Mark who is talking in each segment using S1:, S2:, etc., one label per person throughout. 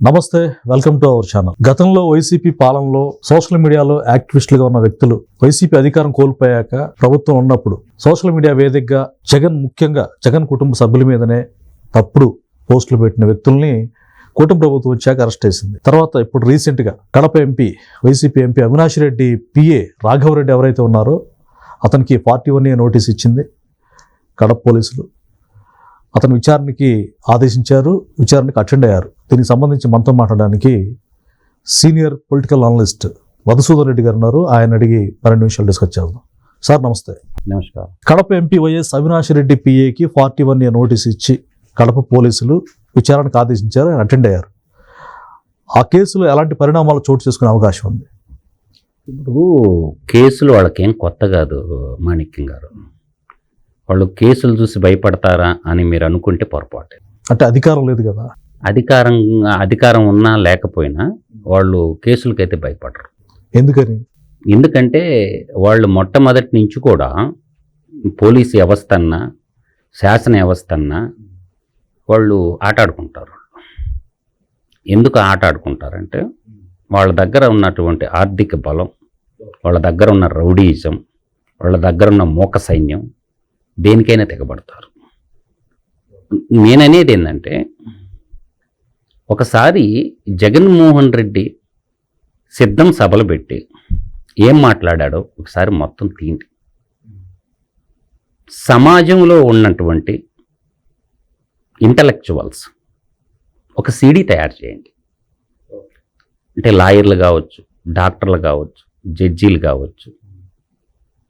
S1: నమస్తే, welcome to our channel. గతంలో YCP పాలనలో సోషల్ మీడియాలో యాక్టివిస్టులుగా ఉన్న వ్యక్తులు వైసీపీ అధికారం కోల్పోయాక ప్రభుత్వం ఉన్నప్పుడు సోషల్ మీడియా వేదికగా ముఖ్యంగా జగన్ కుటుంబ సభ్యుల మీదనే తప్పుడు పోస్టులు పెట్టిన వ్యక్తుల్ని కూటమి ప్రభుత్వం వచ్చాక అరెస్ట్ చేసింది. తర్వాత ఇప్పుడు రీసెంట్గా Kadapa MP YCP MP Avinash Reddy PA Raghava Reddy ఎవరైతే ఉన్నారో అతనికి 41A నోటీస్ ఇచ్చింది కడప పోలీసులు. అతను విచారణకి ఆదేశించారు, విచారణకు అటెండ్ అయ్యారు. దీనికి సంబంధించి మనతో మాట్లాడడానికి senior political analyst Madhusudan Reddy గారు ఉన్నారు. ఆయన అడిగి 12 నిమిషాలు డిస్కస్ చేద్దాం. సార్ నమస్తే.
S2: నమస్కారం.
S1: కడప ఎంపీ వైఎస్ అవినాష్ రెడ్డి పిఏకి 41A నోటీస్ ఇచ్చి కడప పోలీసులు విచారణకు ఆదేశించారు, ఆయన అటెండ్ అయ్యారు. ఆ కేసులో ఎలాంటి పరిణామాలు చోటు చేసుకునే అవకాశం ఉంది?
S2: ఇప్పుడు కేసులు వాళ్ళకేం కొత్త కాదు మాణిక్యం గారు. వాళ్ళు కేసులు చూసి భయపడతారా అని మీరు అనుకుంటే పొరపాటు.
S1: అంటే అధికారం లేదు కదా.
S2: అధికారం ఉన్నా లేకపోయినా వాళ్ళు కేసులకైతే భయపడరు.
S1: ఎందుకని?
S2: ఎందుకంటే వాళ్ళు మొట్టమొదటి నుంచి కూడా పోలీసు వ్యవస్థ అన్నా శాసన వ్యవస్థ అన్నా వాళ్ళు ఆటాడుకుంటారు. ఎందుకు ఆటాడుకుంటారంటే వాళ్ళ దగ్గర ఉన్నటువంటి ఆర్థిక బలం, వాళ్ళ దగ్గర ఉన్న రౌడీయిజం, వాళ్ళ దగ్గర ఉన్న మూక సైన్యం దేనికైనా తెగబడతారు. నేననేది ఏంటంటే, ఒకసారి జగన్మోహన్ రెడ్డి సిద్ధం సభలు పెట్టి ఏం మాట్లాడాడో ఒకసారి మొత్తం తీయండి. సమాజంలో ఉన్నటువంటి ఇంటలెక్చువల్స్ ఒక సీడీ తయారు చేయండి. అంటే లాయర్లు కావచ్చు, డాక్టర్లు కావచ్చు, జడ్జీలు కావచ్చు,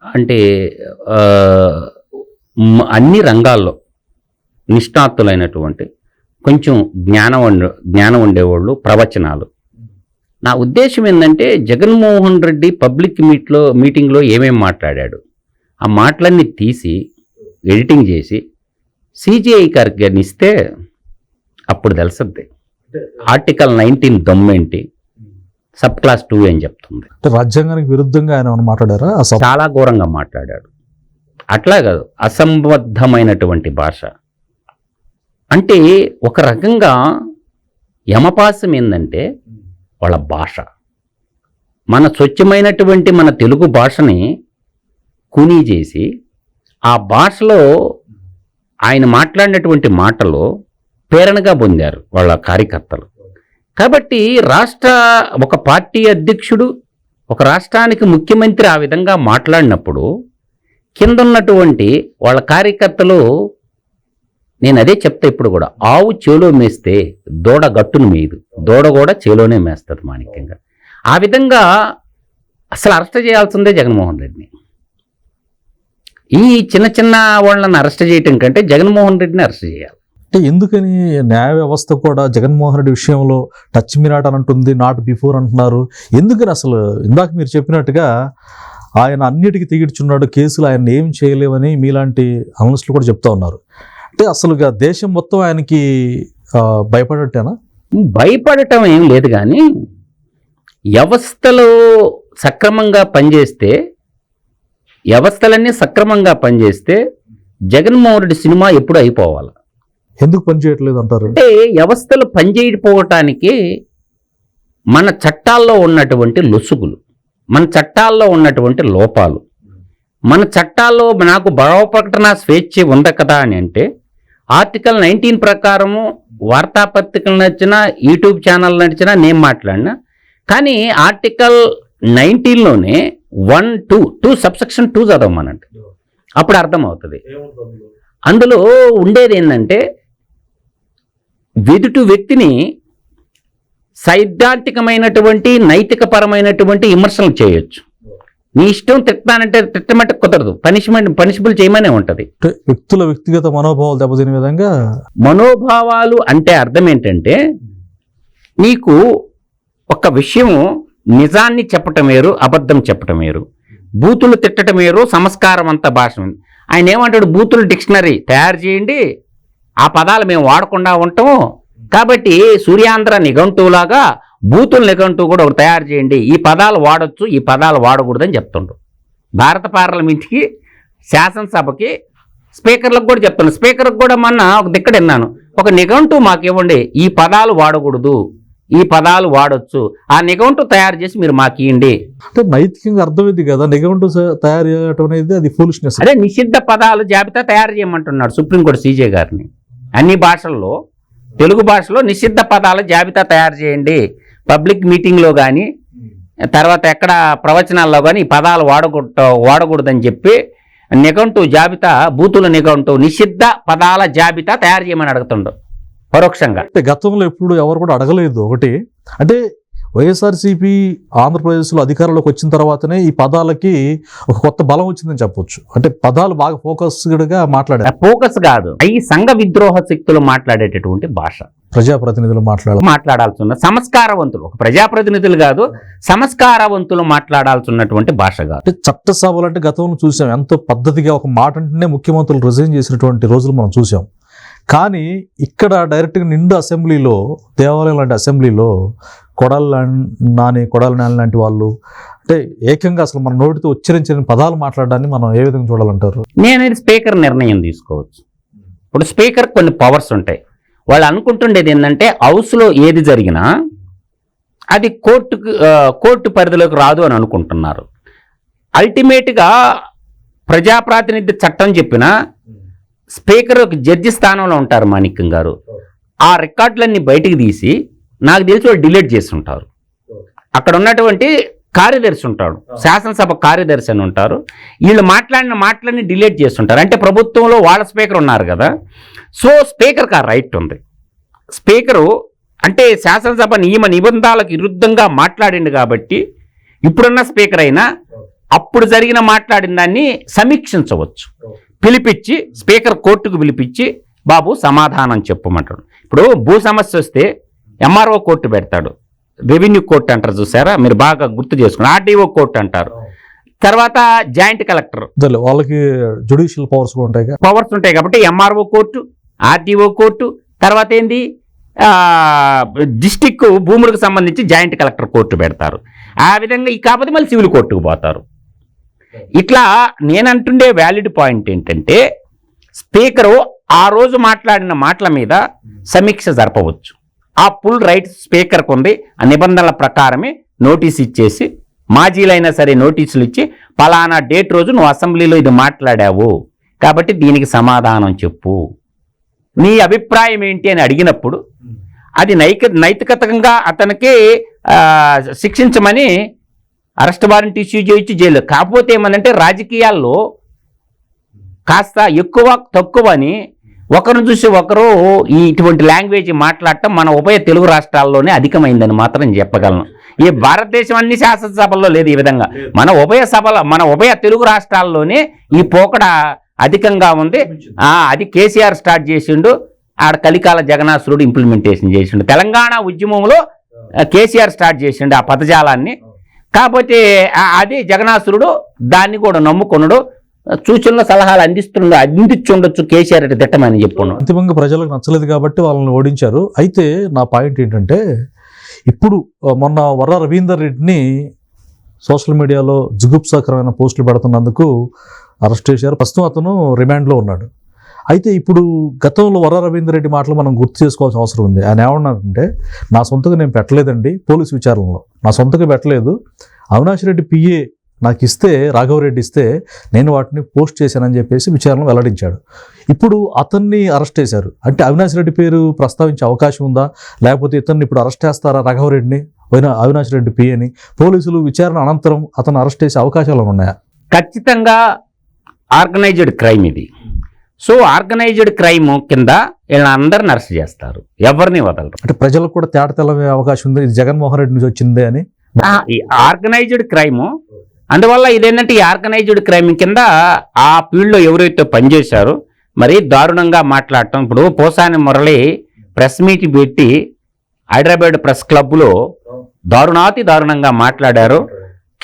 S2: అంటే అన్ని రంగాల్లో నిష్ణాతులైనటువంటి కొంచెం జ్ఞానం ఉండేవాళ్ళు ప్రవచనాలు. నా ఉద్దేశం ఏంటంటే, జగన్మోహన్ రెడ్డి పబ్లిక్ మీటింగ్లో ఏమేమి మాట్లాడాడు ఆ మాటలన్నీ తీసి ఎడిటింగ్ చేసి CGI గారికి ఇస్తే అప్పుడు తెలుస్తుంది ఆర్టికల్ 19 దమ్మేంటి, సబ్ క్లాస్ 2 అని చెప్తుంది.
S1: రాజ్యాంగానికి విరుద్ధంగా ఆయన మాట్లాడారా?
S2: చాలా ఘోరంగా మాట్లాడాడు. అట్లా కాదు, అసంబద్ధమైనటువంటి భాష. అంటే ఒక రకంగా యమపాసం ఏంటంటే వాళ్ళ భాష. మన స్వచ్ఛమైనటువంటి మన తెలుగు భాషని కూనీ చేసి ఆ భాషలో ఆయన మాట్లాడినటువంటి మాటలు ప్రేరణగా పొందారు వాళ్ళ కార్యకర్తలు. కాబట్టి ఒక పార్టీ అధ్యక్షుడు, ఒక రాష్ట్రానికి ముఖ్యమంత్రి ఆ విధంగా మాట్లాడినప్పుడు కింద ఉన్నటువంటి వాళ్ళ కార్యకర్తలు, నేను అదే చెప్తా ఇప్పుడు కూడా, ఆవు చేలో మేస్తే దూడ గట్టును మేయదు, దూడ కూడా చేలోనే మేస్తుంది మాణిక్యంగా. ఆ విధంగా అసలు అరెస్ట్ చేయాల్సిందే జగన్మోహన్ రెడ్డిని. ఈ చిన్న చిన్న వాళ్ళని అరెస్ట్ చేయటం కంటే జగన్మోహన్ రెడ్డిని అరెస్ట్ చేయాలి.
S1: అంటే ఎందుకని? న్యాయ వ్యవస్థ కూడా జగన్మోహన్ రెడ్డి విషయంలో టచ్ మీ నాట్ అని అంటుంది, నాట్ బిఫోర్ అంటున్నారు. ఎందుకని? అసలు ఇందాక మీరు చెప్పినట్టుగా ఆయన అన్నిటికీ తెగిడ్చున్నాడు, కేసులు ఆయన ఏం చేయలేవని మీలాంటి అనలిస్టులు కూడా చెప్తా ఉన్నారు. అంటే అసలుగా దేశం మొత్తం ఆయనకి భయపడటేనా?
S2: భయపడటం ఏం లేదు, కానీ వ్యవస్థలో సక్రమంగా పనిచేస్తే, వ్యవస్థలన్నీ సక్రమంగా పనిచేస్తే జగన్మోహన్ రెడ్డి సినిమా ఎప్పుడు అయిపోవాలి.
S1: ఎందుకు పనిచేయట్లేదు అంటారు?
S2: అంటే వ్యవస్థలు పనిచేయకపోవటానికి మన చట్టాల్లో ఉన్నటువంటి లొసుగులు, మన చట్టాల్లో ఉన్నటువంటి లోపాలు, మన చట్టాల్లో నాకు భావ ప్రకటన స్వేచ్ఛ ఉంది కదా అని అంటే, ఆర్టికల్ 19 ప్రకారము వార్తాపత్రికలు నచ్చినా, యూట్యూబ్ ఛానల్ నచ్చినా నేను మాట్లాడినా, కానీ ఆర్టికల్ 19లోనే 1-2 సబ్సెక్షన్ 2 చదవమనండి, అప్పుడు అర్థమవుతుంది. అందులో ఉండేది ఏంటంటే, ఎదుటి వ్యక్తిని సైద్ధాంతికమైనటువంటి నైతికపరమైనటువంటి విమర్శలు చేయొచ్చు. నీ ఇష్టం తిట్టానంటే తిట్టమంటే కుదరదు, పనిషబుల్ చేయమనే ఉంటుంది.
S1: వ్యక్తుల వ్యక్తిగత మనోభావాలు దెబ్బతినే విధంగా.
S2: మనోభావాలు అంటే అర్థం ఏంటంటే, నీకు ఒక విషయం నిజాన్ని చెప్పటం వేరు, అబద్ధం చెప్పటం వేరు. బూతులు తిట్టడం వేరు, సంస్కారం అంత భాష. ఆయన ఏమంటాడు, బూతులు డిక్షనరీ తయారు చేయండి, ఆ పదాలు మేము వాడకుండా ఉంటాము, కాబట్టి సూర్యాంధ్ర నిఘంటువులాగా బూతుల నిఘంటువు కూడా ఒకటి తయారు చేయండి, ఈ పదాలు వాడచ్చు, ఈ పదాలు వాడకూడదని చెప్తుండ్రు. భారత పార్లమెంట్కి, శాసనసభకి, స్పీకర్లకు కూడా చెప్తున్నాను. స్పీకర్కి కూడా మొన్న ఒక దిక్కడ విన్నాను, ఒక నిఘంటువు మాకు ఇవ్వండి, ఈ పదాలు వాడకూడదు, ఈ పదాలు వాడొచ్చు, ఆ నిఘంటు తయారు చేసి మీరు మాకు ఇవ్వండి.
S1: అంటే నైతికంగా అర్థమైంది కదా, నిఘంటు తయారు చేయడం అనేది అది ఫూలిష్నెస్.
S2: అదే నిషిద్ధ పదాలు జాబితా తయారు చేయమంటున్నాడు సుప్రీంకోర్టు సీజే గారిని. అన్ని భాషల్లో, తెలుగు భాషలో నిషిద్ధ పదాల జాబితా తయారు చేయండి, పబ్లిక్ మీటింగ్లో కానీ తర్వాత ఎక్కడ ప్రవచనాల్లో కానీ ఈ పదాలు వాడకూడదని చెప్పి నిఘంటు జాబితా, బూతుల నిఘంటు నిషిద్ధ పదాల జాబితా తయారు చేయమని అడుగుతుండు పరోక్షంగా.
S1: అంటే గతంలో ఎప్పుడు ఎవరు కూడా అడగలేదు. ఒకటి అంటే వైఎస్ఆర్సీపీ ఆంధ్రప్రదేశ్లో అధికారంలోకి వచ్చిన తర్వాతనే ఈ పదాలకి ఒక కొత్త బలం వచ్చిందని చెప్పొచ్చు. అంటే పదాలు బాగా ఫోకస్డ్గా మాట్లాడారు.
S2: ఫోకస్ కాదు, ఈ సంఘ విద్రోహ శక్తులు మాట్లాడేటటువంటి భాష,
S1: ప్రజాప్రతినిధులు
S2: మాట్లాడాల్సి ఉన్న సంస్కారవంతులు, ఒక ప్రజాప్రతినిధులు కాదు సంస్కారవంతులు మాట్లాడాల్సినటువంటి భాష కాదు.
S1: అంటే చట్టసభలు అంటే గతంలో చూసాం, ఎంతో పద్ధతిగా ఒక మాట అంటేనే ముఖ్యమంత్రులు రిజైన్ చేసినటువంటి రోజులు మనం చూసాం. కానీ ఇక్కడ డైరెక్ట్గా నిండు అసెంబ్లీలో, దేవాలయం లాంటి అసెంబ్లీలో కొడాలి నాని లాంటి వాళ్ళు అంటే ఏకంగా అసలు మన నోటితో ఉచ్చరించిన పదాలు మాట్లాడడాన్ని మనం ఏ విధంగా చూడాలంటారు?
S2: నేను స్పీకర్ నిర్ణయం తీసుకోవచ్చు. ఇప్పుడు స్పీకర్ కొన్ని పవర్స్ ఉంటాయి. వాళ్ళు అనుకుంటుండేది ఏంటంటే హౌస్లో ఏది జరిగినా అది కోర్టు పరిధిలోకి రాదు అని అనుకుంటున్నారు. అల్టిమేట్గా ప్రజాప్రాతినిధ్య చట్టం చెప్పిన స్పీకర్ ఒక జడ్జి స్థానంలో ఉంటారు మాణిక్యం గారు. ఆ రికార్డులన్నీ బయటికి తీసి నాకు తెలిసి వాళ్ళు డిలీట్ చేసి ఉంటారు. అక్కడ ఉన్నటువంటి కార్యదర్శి ఉంటాడు, శాసనసభ కార్యదర్శి అని ఉంటారు, వీళ్ళు మాట్లాడిన మాటలన్నీ డిలీట్ చేస్తుంటారు. అంటే ప్రభుత్వంలో వాళ్ళ స్పీకర్ ఉన్నారు కదా, సో స్పీకర్కి ఆ రైట్ ఉంది. స్పీకరు అంటే శాసనసభ నియమ నిబంధనలకు విరుద్ధంగా మాట్లాడిండు కాబట్టి ఇప్పుడున్న స్పీకర్ అయినా అప్పుడు జరిగిన మాట్లాడిన దాన్ని సమీక్షించవచ్చు. పిలిపించి స్పీకర్ కోర్టుకు పిలిపించి బాబు సమాధానం చెప్పమంటాడు. ఇప్పుడు భూ సమస్య వస్తే ఎంఆర్ఓ కోర్టు పెడతాడు, రెవెన్యూ కోర్టు అంటారు చూసారా, మీరు బాగా గుర్తు చేసుకుని ఆర్డీఓ కోర్టు అంటారు. తర్వాత జాయింట్ కలెక్టర్,
S1: వాళ్ళకి జ్యుడిషియల్ పవర్స్
S2: ఉంటాయి కాబట్టి ఎంఆర్ఓ కోర్టు, ఆర్డీఓ కోర్టు, తర్వాత ఏంది డిస్టిక్ భూములకు సంబంధించి జాయింట్ కలెక్టర్ కోర్టు పెడతారు. ఆ విధంగా కాకపోతే మళ్ళీ సివిల్ కోర్టుకు పోతారు. ఇట్లా నేనంటుండే వ్యాలిడ్ పాయింట్ ఏంటంటే స్పీకరు ఆ రోజు మాట్లాడిన మాటల మీద సమీక్ష జరపవచ్చు. ఆ ఫుల్ రైట్ స్పీకర్కు ఉంది. ఆ నిబంధనల ప్రకారమే నోటీస్ ఇచ్చేసి, మాజీలైనా సరే నోటీసులు ఇచ్చి పలానా డేట్ రోజు నువ్వు అసెంబ్లీలో ఇది మాట్లాడావు కాబట్టి దీనికి సమాధానం చెప్పు, నీ అభిప్రాయం ఏంటి అని అడిగినప్పుడు అది నైతికతంగా అతనికి శిక్షించమని అరెస్ట్ వారెంట్ ఇష్యూ చేయొచ్చు, జైలు. కాకపోతే ఏమనంటే రాజకీయాల్లో కాస్త ఎక్కువ తక్కువ అని ఒకరిని చూసి ఒకరు ఇటువంటి లాంగ్వేజ్ మాట్లాడటం మన ఉభయ తెలుగు రాష్ట్రాల్లోనే అధికమైందని మాత్రం చెప్పగలను. ఈ భారతదేశం అన్ని శాసనసభల్లో లేదు ఈ విధంగా. మన ఉభయ తెలుగు రాష్ట్రాల్లోనే ఈ పోకడ అధికంగా ఉంది. అది కేసీఆర్ స్టార్ట్ చేసిండు, ఆడ కలికాల జగన్నాథుడు ఇంప్లిమెంటేషన్ చేసిండు. తెలంగాణ ఉద్యమంలో కేసీఆర్ స్టార్ట్ చేసిండు ఆ పదజాలాన్ని. కాకపోతే అది జగన్నాథుడు దాన్ని కూడా నమ్ముకున్నాడు, సూచనలు సలహాలు అందించుండొచ్చు కేసీఆర్ అంటే తిట్టమని చెప్పుకున్నాడు.
S1: అంతిమంగా ప్రజలకు నచ్చలేదు కాబట్టి వాళ్ళని ఓడించారు. అయితే నా పాయింట్ ఏంటంటే ఇప్పుడు మొన్న వర్ర రవీందర్ రెడ్డిని సోషల్ మీడియాలో జుగుప్సాకరమైన పోస్టులు పెడుతున్నందుకు అరెస్ట్ చేశారు. ప్రస్తుతం అతను రిమాండ్లో ఉన్నాడు. అయితే ఇప్పుడు గతంలో వర్ర రవీందర్ రెడ్డి మాటలు మనం గుర్తు చేసుకోవాల్సిన అవసరం ఉంది. ఆయన ఏమన్నారంటే, నా సొంతగా నేను పెట్టలేదండి, పోలీసు విచారణలో నా సొంతగా పెట్టలేదు, అవినాష్ రెడ్డి పిఏ నాకు ఇస్తే, రాఘవరెడ్డి ఇస్తే నేను వాటిని పోస్ట్ చేశానని చెప్పేసి విచారణలో వెల్లడించాడు. ఇప్పుడు అతన్ని అరెస్ట్ చేశారు. అంటే అవినాష్ రెడ్డి పేరు ప్రస్తావించే అవకాశం ఉందా, లేకపోతే ఇతన్ని ఇప్పుడు అరెస్ట్ చేస్తారా రాఘవరెడ్డిని, అవినాష్ రెడ్డి పిఏని? పోలీసులు విచారణ అనంతరం అతను అరెస్ట్ చేసే అవకాశాలు ఉన్నాయా?
S2: ఖచ్చితంగా ఆర్గనైజ్డ్ క్రైమ్ ఇది. సో ఆర్గనైజ్డ్ క్రైమ్ కింద వీళ్ళందరిని అరెస్ట్ చేస్తారు, ఎవరిని వదలరు.
S1: అంటే ప్రజలకు కూడా తేడా తెలవే అవకాశం ఉంది, ఇది జగన్మోహన్ రెడ్డి నుంచి వచ్చిందే అని.
S2: ఈ ఆర్గనైజ్డ్ క్రైమ్ అందువల్ల ఇదేంటంటే ఈ ఆర్గనైజ్డ్ క్రైమ్ కింద ఆ ఫీల్డ్లో ఎవరైతే పనిచేశారో మరి దారుణంగా మాట్లాడటం. ఇప్పుడు పోసాని మురళి ప్రెస్ మీట్ పెట్టి హైదరాబాద్ ప్రెస్ క్లబ్లో దారుణంగా మాట్లాడారు,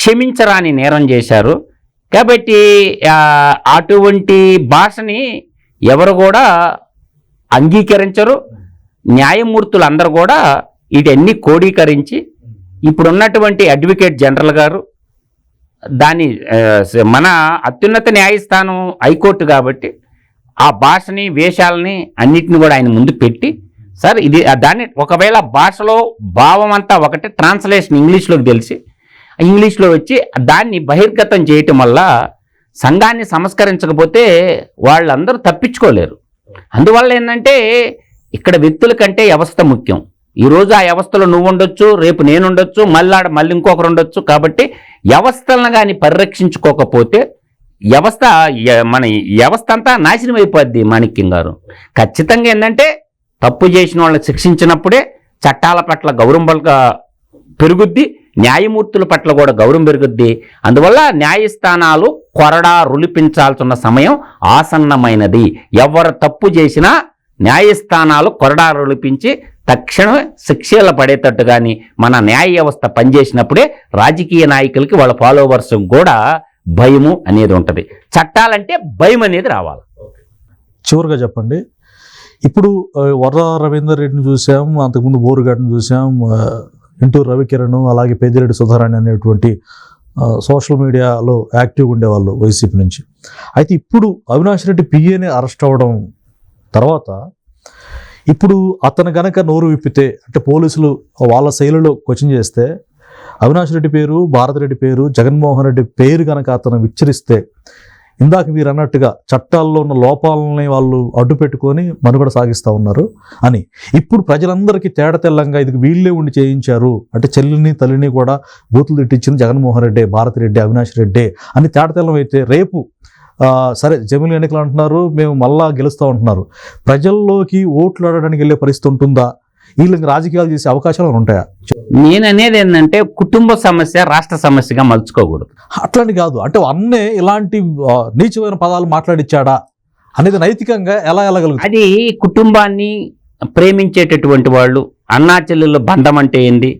S2: క్షమించరాని నేరం చేశారు. కాబట్టి అటువంటి భాషని ఎవరు కూడా అంగీకరించరు. న్యాయమూర్తులు అందరూ కూడా వీటన్ని కోడీకరించి ఇప్పుడున్నటువంటి అడ్వకేట్ జనరల్ గారు దాన్ని మన అత్యున్నత న్యాయస్థానం హైకోర్టు కాబట్టి ఆ భాషని వేషాలని అన్నిటిని కూడా ఆయన ముందు పెట్టి సార్ ఇది దాన్ని ఒకవేళ భాషలో భావం అంతా ఒకటి, ట్రాన్స్లేషన్ ఇంగ్లీష్లోకి తెలిసి ఇంగ్లీష్లో వచ్చి దాన్ని బహిర్గతం చేయటం వల్ల సంఘాన్ని సంస్కరించకపోతే వాళ్ళందరూ తప్పించుకోలేరు. అందువల్ల ఏంటంటే ఇక్కడ వ్యక్తుల కంటే వ్యవస్థ ముఖ్యం. ఈరోజు ఆ వ్యవస్థలో నువ్వు ఉండొచ్చు, రేపు నేను ఉండొచ్చు, మళ్ళీ ఇంకొకరు ఉండొచ్చు. కాబట్టి వ్యవస్థలను కానీ పరిరక్షించుకోకపోతే మన వ్యవస్థ అంతా నాశనం అయిపోద్ది. మాణిక్యం గారు ఖచ్చితంగా ఏంటంటే తప్పు చేసిన వాళ్ళని శిక్షించినప్పుడే చట్టాల పట్ల గౌరవం పెరుగుద్ది, న్యాయమూర్తుల పట్ల కూడా గౌరవం పెరుగుద్ది. అందువల్ల న్యాయస్థానాలు కొరడా రులిపించాల్సిన సమయం ఆసన్నమైనది. ఎవరు తప్పు చేసినా న్యాయస్థానాలు కొరడా రులిపించి తక్షణమే శిక్షలు పడేటట్టు కానీ మన న్యాయ వ్యవస్థ పనిచేసినప్పుడే రాజకీయ నాయకులకి వాళ్ళ ఫాలోవర్స్ కూడా భయము అనేది ఉంటుంది. చట్టాలంటే భయం అనేది రావాలి.
S1: చివరిగా చెప్పండి, ఇప్పుడు వరద రవీందర్ రెడ్డిని చూసాం, అంతకుముందు బోరుగడ్డను చూసాం, ఇంటూరు రవికిరణ్, అలాగే పెద్దిరెడ్డి సుధారాణి అనేటువంటి సోషల్ మీడియాలో యాక్టివ్గా ఉండేవాళ్ళు వైసీపీ నుంచి. అయితే ఇప్పుడు అవినాష్ రెడ్డి పిఏని అరెస్ట్ అవ్వడం తర్వాత ఇప్పుడు అతను గనక నోరు విప్పితే, అంటే పోలీసులు వాళ్ళ శైలిలో క్వశ్చన్ చేస్తే అవినాష్ రెడ్డి పేరు, భారతిరెడ్డి పేరు, జగన్మోహన్ రెడ్డి పేరు కనుక అతను విచ్చరిస్తే, ఇందాక మీరు అన్నట్టుగా చట్టాల్లో ఉన్న లోపాలని వాళ్ళు అడ్డు పెట్టుకొని మనుగడ సాగిస్తూ ఉన్నారు అని ఇప్పుడు ప్రజలందరికీ తేడతెల్లంగా ఇది వీళ్ళే ఉండి చేయించారు, అంటే చెల్లిని తల్లిని కూడా బూతులు తిట్టించింది జగన్మోహన్ రెడ్డి, భారతిరెడ్డి, అవినాష్ రెడ్డి అని తేడతెల్లం అయితే రేపు సరే జమిలి ఎన్నికలు అంటున్నారు, మేము మళ్ళా గెలుస్తూ ఉంటున్నారు, ప్రజల్లోకి ఓట్లు ఆడడానికి వెళ్ళే పరిస్థితి ఉంటుందా? వీళ్ళకి రాజకీయాలు చేసే అవకాశాలు ఉంటాయా?
S2: నేను అనేది ఏంటంటే కుటుంబ సమస్య రాష్ట్ర సమస్యగా మలుచుకోకూడదు.
S1: అట్లాంటి కాదు, అంటే అన్నే ఇలాంటి నీచమైన పదాలు మాట్లాడిచ్చాడా అనేది నైతికంగా ఎలా వెళ్ళగలుగుతుంది?
S2: అది కుటుంబాన్ని ప్రేమించేటటువంటి వాళ్ళు, అన్నా చెల్లెళ్ళ బంధం అంటే ఏంది,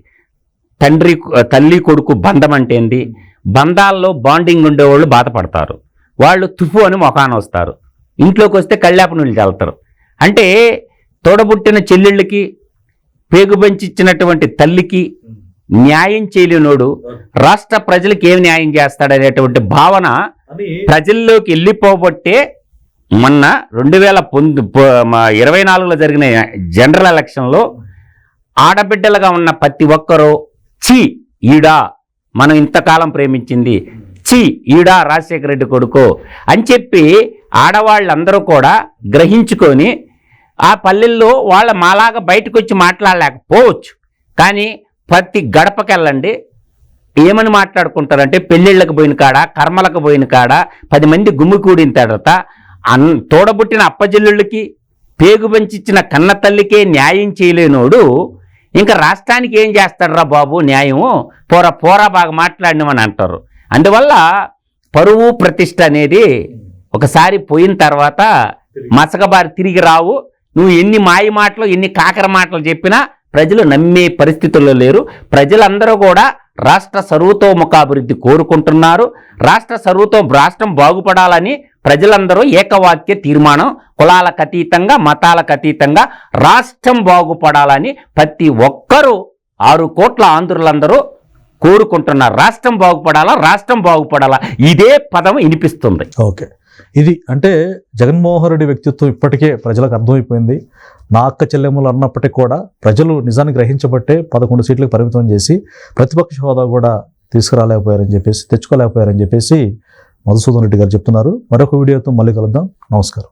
S2: తల్లి కొడుకు బంధం అంటే ఏంది, బంధాల్లో బాండింగ్ ఉండేవాళ్ళు బాధపడతారు. వాళ్ళు తుఫు అని మొఖాన వస్తారు, ఇంట్లోకి వస్తే కళ్ళాప నీళ్ళు చల్లుతారు. అంటే తోడబుట్టిన చెల్లెళ్ళకి, పేగుబంచిచ్చినటువంటి తల్లికి న్యాయం చేయలేనోడు రాష్ట్ర ప్రజలకు ఏం న్యాయం చేస్తాడనేటువంటి భావన ప్రజల్లోకి వెళ్ళిపోబట్టే మొన్న 2024లో జరిగిన జనరల్ ఎలక్షన్లో ఆడబిడ్డలుగా ఉన్న ప్రతి ఒక్కరూ ఛీ ఈడా మనం ఇంతకాలం ప్రేమించింది, ఛీ ఈడా రాజశేఖర రెడ్డి కొడుకో అని చెప్పి ఆడవాళ్ళందరూ కూడా గ్రహించుకొని ఆ పల్లెల్లో వాళ్ళ మాలాగా బయటకు వచ్చి మాట్లాడలేకపోవచ్చు, కానీ ప్రతి గడపకెళ్ళండి ఏమని మాట్లాడుకుంటారంటే పెళ్ళిళ్ళకు పోయిన కాడ, కర్మలకు పోయిన కాడ 10 మంది గుమ్మి కూడిన తర్వాత తోడబుట్టిన అప్పజల్లుళ్ళకి, పేగు పెంచిచ్చిన కన్న తల్లికే న్యాయం చేయలేనోడు ఇంకా రాష్ట్రానికి ఏం చేస్తాడరా బాబు న్యాయము, పోరా బాగా మాట్లాడినమని అంటారు. అందువల్ల పరువు ప్రతిష్ట అనేది ఒకసారి పోయిన తర్వాత మసకబారి తిరిగి రావు. నువ్వు ఎన్ని మాయ మాటలు, ఎన్ని కాకర మాటలు చెప్పినా ప్రజలు నమ్మే పరిస్థితుల్లో లేరు. ప్రజలందరూ కూడా రాష్ట్ర సర్వతోముఖాభివృద్ధి కోరుకుంటున్నారు. రాష్ట్రం బాగుపడాలని ప్రజలందరూ ఏకవాక్య తీర్మానం, కులాలకు అతీతంగా, మతాలకు అతీతంగా రాష్ట్రం బాగుపడాలని ప్రతి ఒక్కరూ 6 కోట్ల ఆంధ్రులందరూ కోరుకుంటున్నారు. రాష్ట్రం బాగుపడాలా ఇదే పదం వినిపిస్తుంది.
S1: ఓకే, ఇది అంటే జగన్మోహన్ రెడ్డి వ్యక్తిత్వం ఇప్పటికే ప్రజలకు అర్థమైపోయింది. నా అక్క చెల్లెమ్మలు అన్నప్పటికీ కూడా ప్రజలు నిజాన్ని గ్రహించబట్టే 11 సీట్లకు పరిమితం చేసి ప్రతిపక్ష హోదా కూడా తెచ్చుకోలేకపోయారని చెప్పేసి మధుసూదన్ రెడ్డి గారు చెప్తున్నారు. మరొక వీడియోతో మళ్ళీ కలుద్దాం. నమస్కారం.